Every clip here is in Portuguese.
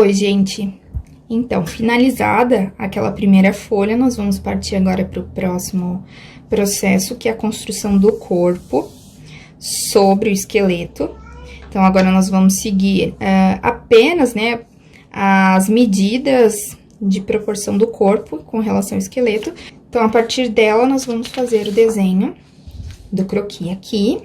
Oi, gente. Então, finalizada aquela primeira folha, nós vamos partir agora para o próximo processo, que é a construção do corpo sobre o esqueleto. Então, agora nós vamos seguir apenas, né, as medidas de proporção do corpo com relação ao esqueleto. Então, a partir dela, nós vamos fazer o desenho do croquis aqui.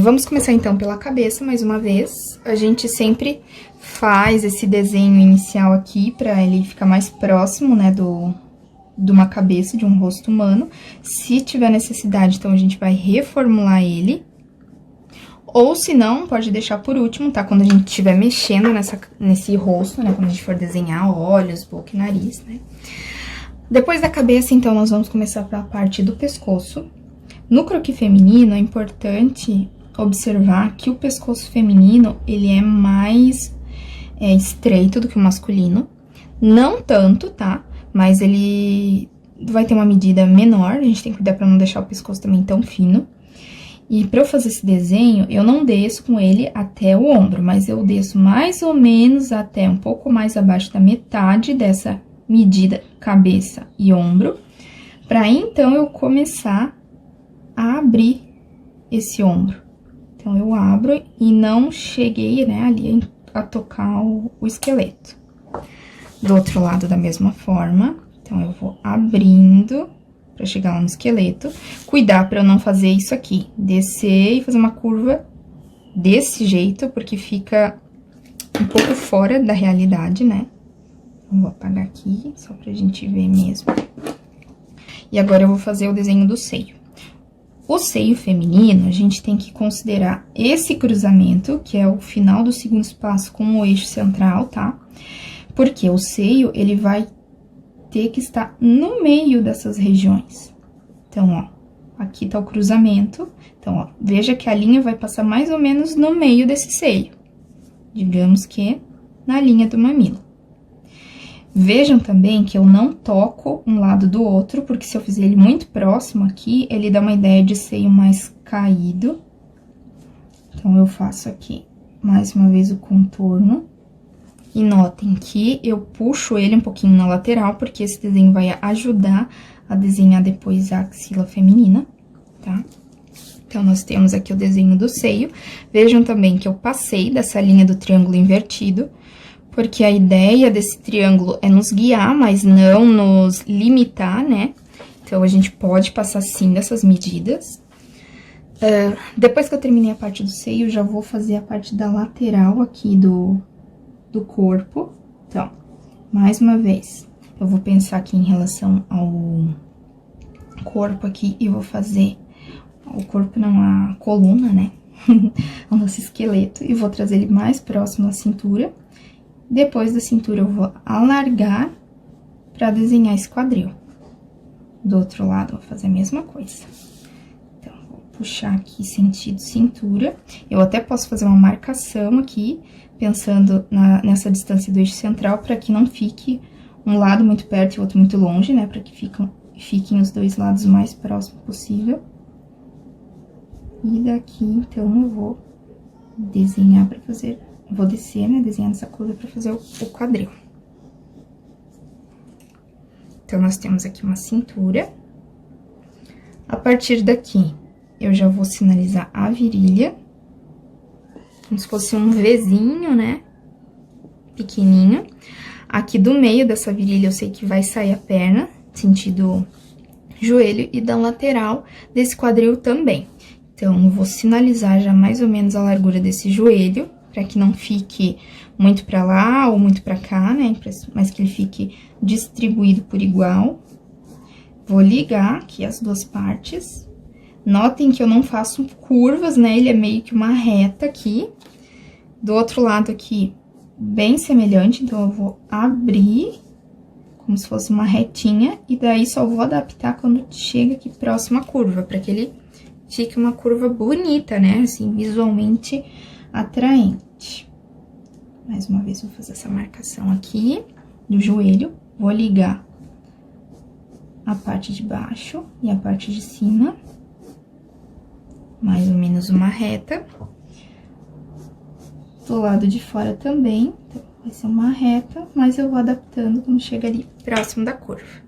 Vamos começar, então, pela cabeça, mais uma vez. A gente sempre faz esse desenho inicial aqui, pra ele ficar mais próximo, né, de uma cabeça, de um rosto humano. Se tiver necessidade, então, a gente vai reformular ele. Ou, se não, pode deixar por último, tá? Quando a gente estiver mexendo nesse rosto, né, quando a gente for desenhar olhos, boca e nariz, né. Depois da cabeça, então, nós vamos começar pela parte do pescoço. No croquis feminino, é importante observar que o pescoço feminino, ele é mais estreito do que o masculino. Não tanto, tá? Mas ele vai ter uma medida menor, a gente tem que cuidar pra não deixar o pescoço também tão fino. E pra eu fazer esse desenho, eu não desço com ele até o ombro, mas eu desço mais ou menos até um pouco mais abaixo da metade dessa medida cabeça e ombro, pra então eu começar a abrir esse ombro. Então, eu abro e não cheguei, né, ali a tocar o esqueleto. Do outro lado, da mesma forma. Então, eu vou abrindo pra chegar lá no esqueleto. Cuidar pra eu não fazer isso aqui. Descer e fazer uma curva desse jeito, porque fica um pouco fora da realidade, né? Então, vou apagar aqui, só pra gente ver mesmo. E agora, eu vou fazer o desenho do seio. O seio feminino, a gente tem que considerar esse cruzamento, que é o final do segundo espaço com o eixo central, tá? Porque o seio, ele vai ter que estar no meio dessas regiões. Então, ó, aqui tá o cruzamento. Então, ó, veja que a linha vai passar mais ou menos no meio desse seio. Digamos que na linha do mamilo. Vejam também que eu não toco um lado do outro, porque se eu fizer ele muito próximo aqui, ele dá uma ideia de seio mais caído. Então, eu faço aqui, mais uma vez, o contorno. E notem que eu puxo ele um pouquinho na lateral, porque esse desenho vai ajudar a desenhar depois a axila feminina, tá? Então, nós temos aqui o desenho do seio. Vejam também que eu passei dessa linha do triângulo invertido, porque a ideia desse triângulo é nos guiar, mas não nos limitar, né? Então, a gente pode passar, sim, dessas medidas. Depois que eu terminei a parte do seio, já vou fazer a parte da lateral aqui do corpo. Então, mais uma vez, eu vou pensar aqui em relação ao corpo aqui e vou fazer o corpo, não, a coluna, né? O nosso esqueleto. E vou trazer ele mais próximo à cintura. Depois da cintura, eu vou alargar pra desenhar esse quadril. Do outro lado, eu vou fazer a mesma coisa. Então, vou puxar aqui sentido cintura. Eu até posso fazer uma marcação aqui, pensando nessa distância do eixo central, pra que não fique um lado muito perto e o outro muito longe, né? Pra que fiquem os dois lados o mais próximo possível. E daqui, então, eu vou desenhar pra fazer... Vou descer, né, desenhando essa curva pra fazer o quadril. Então, nós temos aqui uma cintura. A partir daqui, eu já vou sinalizar a virilha. Como se fosse um Vzinho, né, pequenininho. Aqui do meio dessa virilha, eu sei que vai sair a perna, sentido joelho, e da lateral desse quadril também. Então, eu vou sinalizar já mais ou menos a largura desse joelho, para que não fique muito pra lá ou muito pra cá, né? Mas que ele fique distribuído por igual. Vou ligar aqui as duas partes. Notem que eu não faço curvas, né? Ele é meio que uma reta aqui. Do outro lado aqui, bem semelhante, então eu vou abrir como se fosse uma retinha. E daí, só vou adaptar quando chega aqui próximo à curva, para que ele fique uma curva bonita, né? Assim, visualmente atraente. Mais uma vez, vou fazer essa marcação aqui do joelho. Vou ligar a parte de baixo e a parte de cima. Mais ou menos uma reta. Do lado de fora também. Então, Vai ser uma reta, mas eu vou adaptando quando chega ali próximo da curva.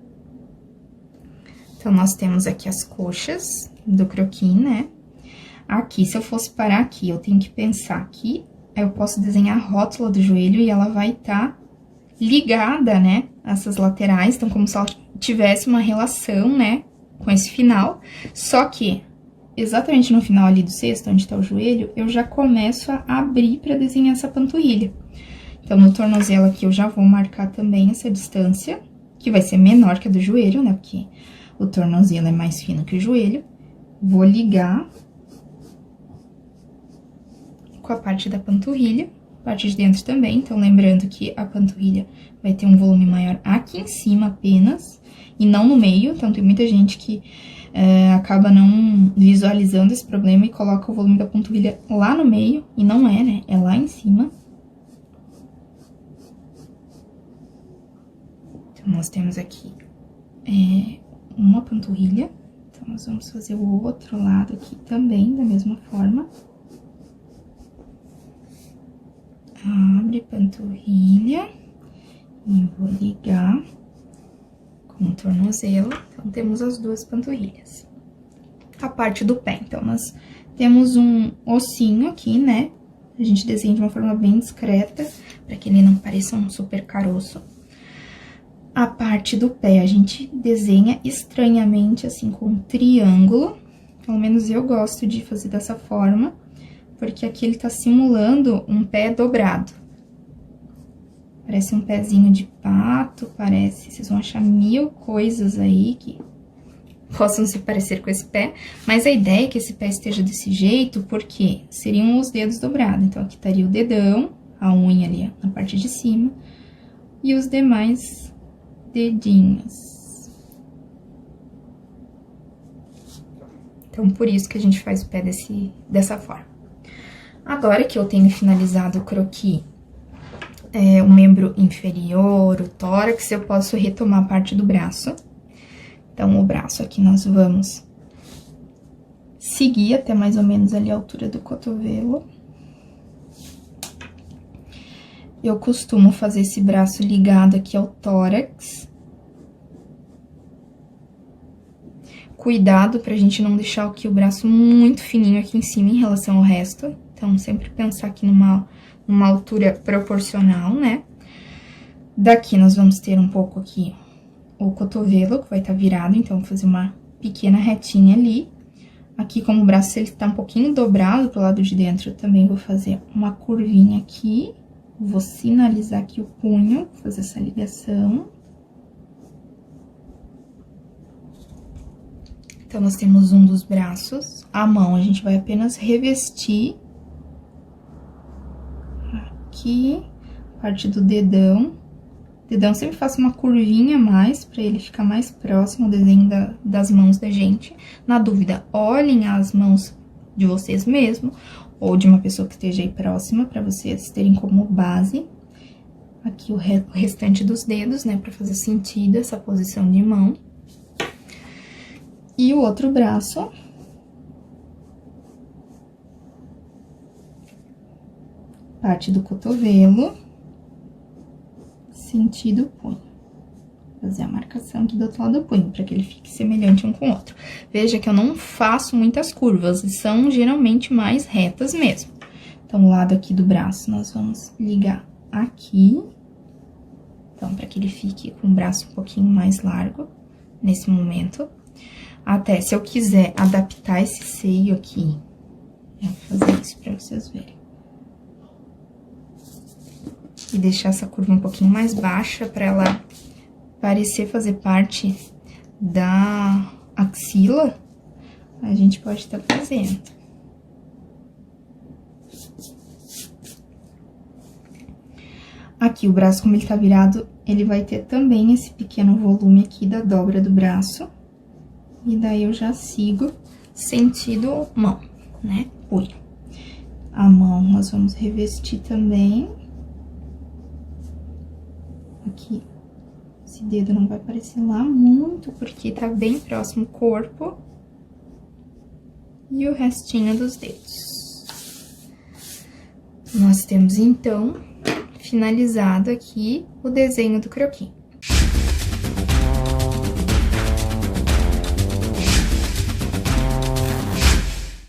Então, nós temos aqui as coxas do croquis, né? Aqui, se eu fosse parar aqui, eu tenho que pensar aqui, eu posso desenhar a rótula do joelho e ela vai estar ligada, né? Essas laterais, então como se ela tivesse uma relação, né? Com esse final. Só que, exatamente no final ali do cesto, onde tá o joelho, eu já começo a abrir pra desenhar essa panturrilha. Então, no tornozelo aqui, eu já vou marcar também essa distância, que vai ser menor que a do joelho, né? Porque o tornozelo é mais fino que o joelho. Vou ligar com a parte da panturrilha, parte de dentro também. Então, lembrando que a panturrilha vai ter um volume maior aqui em cima apenas, e não no meio. Então, tem muita gente que acaba não visualizando esse problema e coloca o volume da panturrilha lá no meio, e não é, né? É lá em cima. Então, nós temos aqui uma panturrilha. Então, nós vamos fazer o outro lado aqui também, da mesma forma. Abre panturrilha e vou ligar com o tornozelo. Então, temos as duas panturrilhas. A parte do pé, então, nós temos um ossinho aqui, né? A gente desenha de uma forma bem discreta, para que ele não pareça um super caroço. A parte do pé, a gente desenha estranhamente, assim, com um triângulo. Pelo menos eu gosto de fazer dessa forma, porque aqui ele tá simulando um pé dobrado. Parece um pezinho de pato, parece. Vocês vão achar mil coisas aí que possam se parecer com esse pé. Mas a ideia é que esse pé esteja desse jeito, porque seriam os dedos dobrados. Então, aqui estaria o dedão, a unha ali na parte de cima, e os demais dedinhos. Então, por isso que a gente faz o pé dessa forma. Agora que eu tenho finalizado o croquis, o membro inferior, o tórax, eu posso retomar a parte do braço. Então, o braço aqui nós vamos seguir até mais ou menos ali a altura do cotovelo. Eu costumo fazer esse braço ligado aqui ao tórax. Cuidado pra gente não deixar aqui o braço muito fininho aqui em cima em relação ao resto. Então, sempre pensar aqui numa altura proporcional, né? Daqui, nós vamos ter um pouco aqui o cotovelo, que vai estar virado. Então, vou fazer uma pequena retinha ali. Aqui, como o braço ele tá um pouquinho dobrado pro lado de dentro, eu também vou fazer uma curvinha aqui. Vou sinalizar aqui o punho, fazer essa ligação. Então, nós temos um dos braços. A mão, a gente vai apenas revestir aqui, parte do dedão. Dedão, sempre faço uma curvinha a mais, pra ele ficar mais próximo, o desenho das mãos da gente. Na dúvida, olhem as mãos de vocês mesmo, ou de uma pessoa que esteja aí próxima, pra vocês terem como base. Aqui o restante dos dedos, né, pra fazer sentido essa posição de mão. E o outro braço. Parte do cotovelo. Sentido punho. Fazer a marcação aqui do outro lado do punho, para que ele fique semelhante um com o outro. Veja que eu não faço muitas curvas, e são geralmente mais retas mesmo. Então, o lado aqui do braço, nós vamos ligar aqui. Então, para que ele fique com o braço um pouquinho mais largo, nesse momento. Até, se eu quiser adaptar esse seio aqui, eu vou fazer isso pra vocês verem. E deixar essa curva um pouquinho mais baixa, pra ela parecer fazer parte da axila, a gente pode estar fazendo. Aqui, o braço, como ele tá virado, ele vai ter também esse pequeno volume aqui da dobra do braço. E daí, eu já sigo sentido mão, né? Punho. A mão, nós vamos revestir também. Aqui, esse dedo não vai aparecer lá muito, porque tá bem próximo o corpo. E o restinho dos dedos. Nós temos, então, finalizado aqui o desenho do croquis.